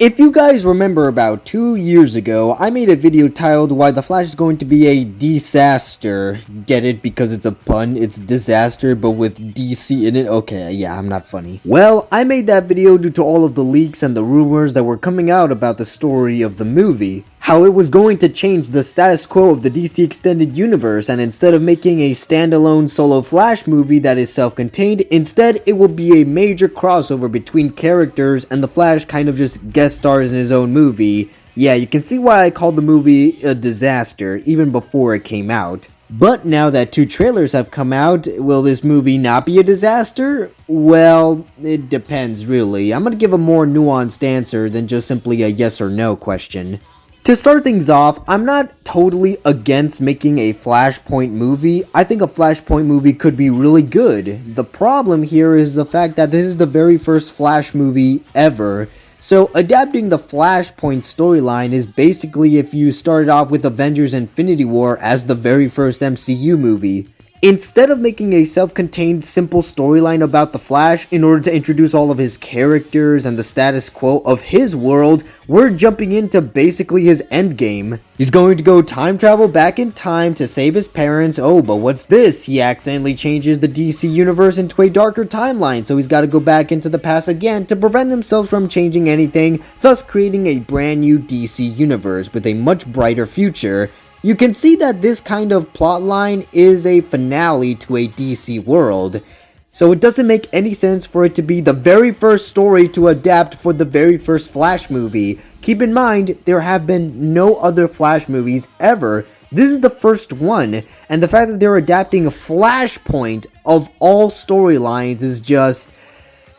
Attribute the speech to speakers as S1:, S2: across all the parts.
S1: If you guys remember about 2 years ago, I made a video titled Why the Flash is going to be a disaster. Get it? Because it's a pun, it's disaster, but with DC in it? Okay, yeah, I'm not funny. Well, I made that video due to all of the leaks and the rumors that were coming out about the story of the movie. How it was going to change the status quo of the DC Extended Universe, and instead of making a standalone solo Flash movie that is self-contained, instead it will be a major crossover between characters and the Flash kind of just guest stars in his own movie. Yeah, you can see why I called the movie a disaster even before it came out. But now that 2 trailers have come out, will this movie not be a disaster? Well, it depends really. I'm gonna give a more nuanced answer than just simply a yes or no question. To start things off, I'm not totally against making a Flashpoint movie. I think a Flashpoint movie could be really good. The problem here is the fact that this is the very first Flash movie ever. So adapting the Flashpoint storyline is basically if you started off with Avengers Infinity War as the very first MCU movie. Instead of making a self-contained simple storyline about the Flash in order to introduce all of his characters and the status quo of his world, we're jumping into basically his endgame. He's going to go time travel back in time to save his parents. Oh, but what's this? He accidentally changes the DC universe into a darker timeline, so he's got to go back into the past again to prevent himself from changing anything, thus creating a brand new DC universe with a much brighter future. You can see that this kind of plotline is a finale to a DC world, so it doesn't make any sense for it to be the very first story to adapt for the very first Flash movie. Keep in mind, there have been no other Flash movies ever. This is the first one, and the fact that they're adapting a Flashpoint of all storylines is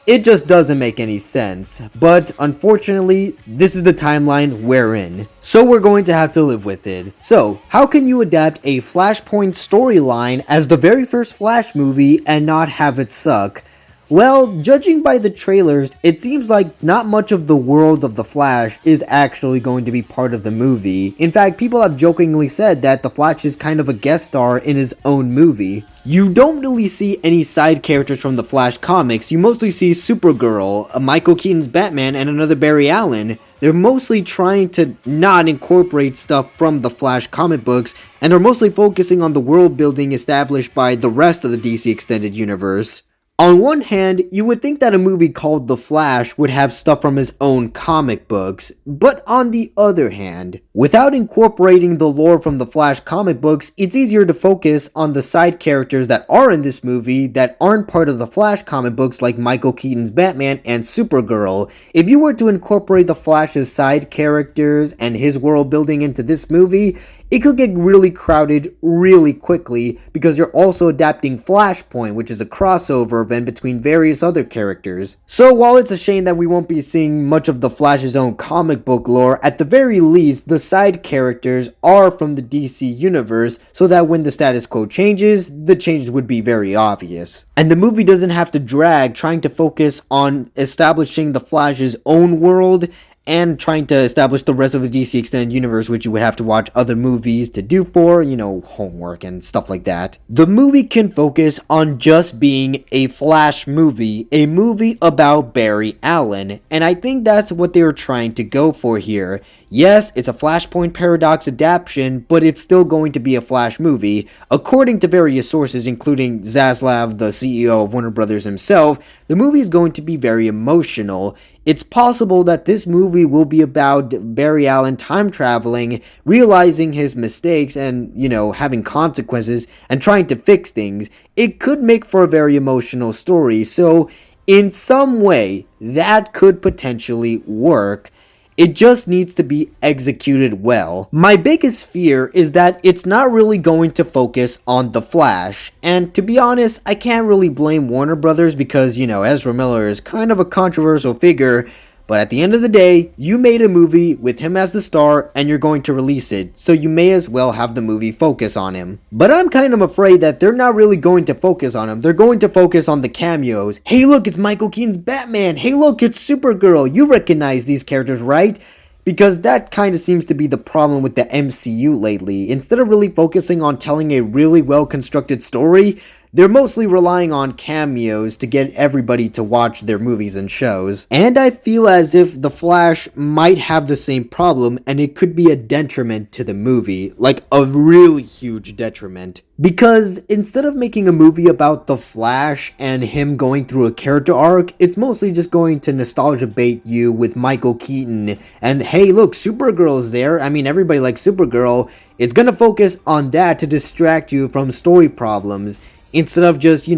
S1: it just doesn't make any sense. But unfortunately, this is the timeline we're in, so we're going to have to live with it. So, how can you adapt a Flashpoint storyline as the very first Flash movie and not have it suck? Well, judging by the trailers, it seems like not much of the world of the Flash is actually going to be part of the movie. In fact, people have jokingly said that the Flash is kind of a guest star in his own movie. You don't really see any side characters from the Flash comics. You mostly see Supergirl, Michael Keaton's Batman, and another Barry Allen. They're mostly trying to not incorporate stuff from the Flash comic books, and they're mostly focusing on the world building established by the rest of the DC Extended Universe. On one hand, you would think that a movie called The Flash would have stuff from his own comic books, but on the other hand, without incorporating the lore from the Flash comic books, it's easier to focus on the side characters that are in this movie that aren't part of the Flash comic books like Michael Keaton's Batman and Supergirl. If you were to incorporate the Flash's side characters and his world building into this movie, it could get really crowded really quickly because you're also adapting Flashpoint, which is a crossover event between various other characters. So while it's a shame that we won't be seeing much of the Flash's own comic book lore, at the very least, the side characters are from the DC universe, so that when the status quo changes, the changes would be very obvious. And the movie doesn't have to drag trying to focus on establishing the Flash's own world and trying to establish the rest of the DC Extended Universe, which you would have to watch other movies to do for, homework and stuff like that. The movie can focus on just being a Flash movie, a movie about Barry Allen, and I think that's what they were trying to go for here. Yes, it's a Flashpoint Paradox adaptation, but it's still going to be a Flash movie. According to various sources, including Zaslav, the CEO of Warner Brothers himself, the movie is going to be very emotional. It's possible that this movie will be about Barry Allen time traveling, realizing his mistakes and, having consequences and trying to fix things. It could make for a very emotional story, so in some way, that could potentially work. It just needs to be executed well. My biggest fear is that it's not really going to focus on the Flash, and to be honest, I can't really blame Warner Brothers because, Ezra Miller is kind of a controversial figure, but at the end of the day, you made a movie with him as the star and you're going to release it, so you may as well have the movie focus on him. But I'm kind of afraid that they're not really going to focus on him. They're going to focus on the cameos. Hey look, it's Michael Keaton's Batman. Hey look, it's Supergirl. You recognize these characters, right? Because that kind of seems to be the problem with the MCU lately. Instead of really focusing on telling a really well constructed story, They're mostly relying on cameos to get everybody to watch their movies and shows. And I feel as if The Flash might have the same problem, and it could be a detriment to the movie, like a really huge detriment. Because instead of making a movie about The Flash and him going through a character arc, it's mostly just going to nostalgia bait you with Michael Keaton. And hey, look, Supergirl's there. I mean, everybody likes Supergirl. It's gonna focus on that to distract you from story problems, instead of just,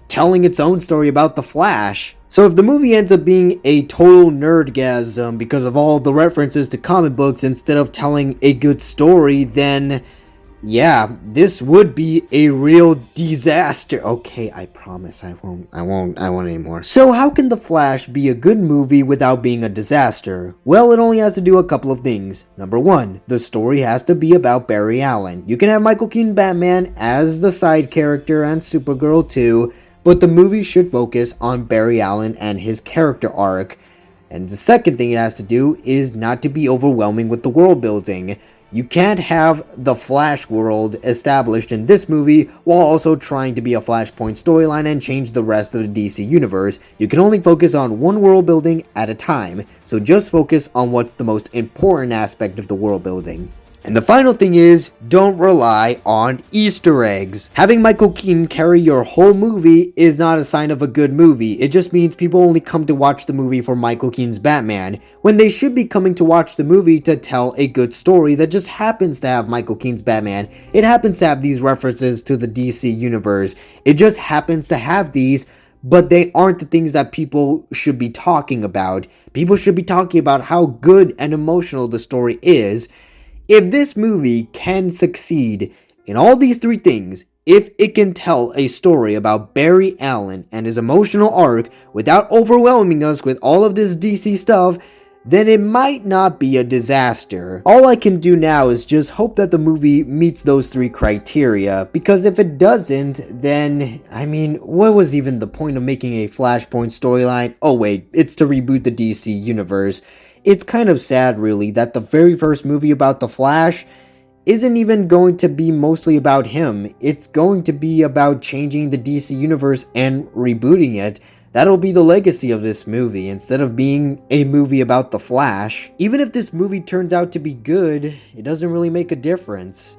S1: telling its own story about The Flash. So if the movie ends up being a total nerdgasm because of all the references to comic books instead of telling a good story, then yeah, this would be a real disaster. Okay, I promise I won't anymore. So how can The Flash be a good movie without being a disaster? Well, it only has to do a couple of things. Number one, the story has to be about Barry Allen. You can have Michael Keaton Batman as the side character and Supergirl too, but the movie should focus on Barry Allen and his character arc. And the second thing it has to do is not to be overwhelming with the world building. You can't have the Flash world established in this movie while also trying to be a Flashpoint storyline and change the rest of the DC universe. You can only focus on one world building at a time, so just focus on what's the most important aspect of the world building. And the final thing is, don't rely on Easter eggs. Having Michael Keaton carry your whole movie is not a sign of a good movie. It just means people only come to watch the movie for Michael Keaton's Batman, when they should be coming to watch the movie to tell a good story that just happens to have Michael Keaton's Batman. It happens to have these references to the DC universe. It just happens to have these, but they aren't the things that people should be talking about. People should be talking about how good and emotional the story is. If this movie can succeed in all these three things, if it can tell a story about Barry Allen and his emotional arc without overwhelming us with all of this DC stuff, then it might not be a disaster. All I can do now is just hope that the movie meets those three criteria, because if it doesn't, then, what was even the point of making a Flashpoint storyline? Oh wait, it's to reboot the DC universe. It's kind of sad, really, that the very first movie about The Flash isn't even going to be mostly about him. It's going to be about changing the DC universe and rebooting it. That'll be the legacy of this movie, instead of being a movie about The Flash. Even if this movie turns out to be good, it doesn't really make a difference.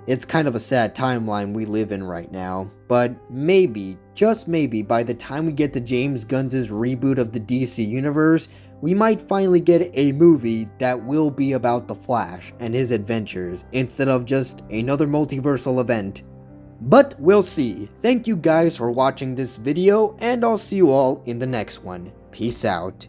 S1: It's kind of a sad timeline we live in right now. But maybe, just maybe, by the time we get to James Gunn's reboot of the DC universe, we might finally get a movie that will be about The Flash and his adventures, instead of just another multiversal event. But we'll see. Thank you guys for watching this video, and I'll see you all in the next one. Peace out.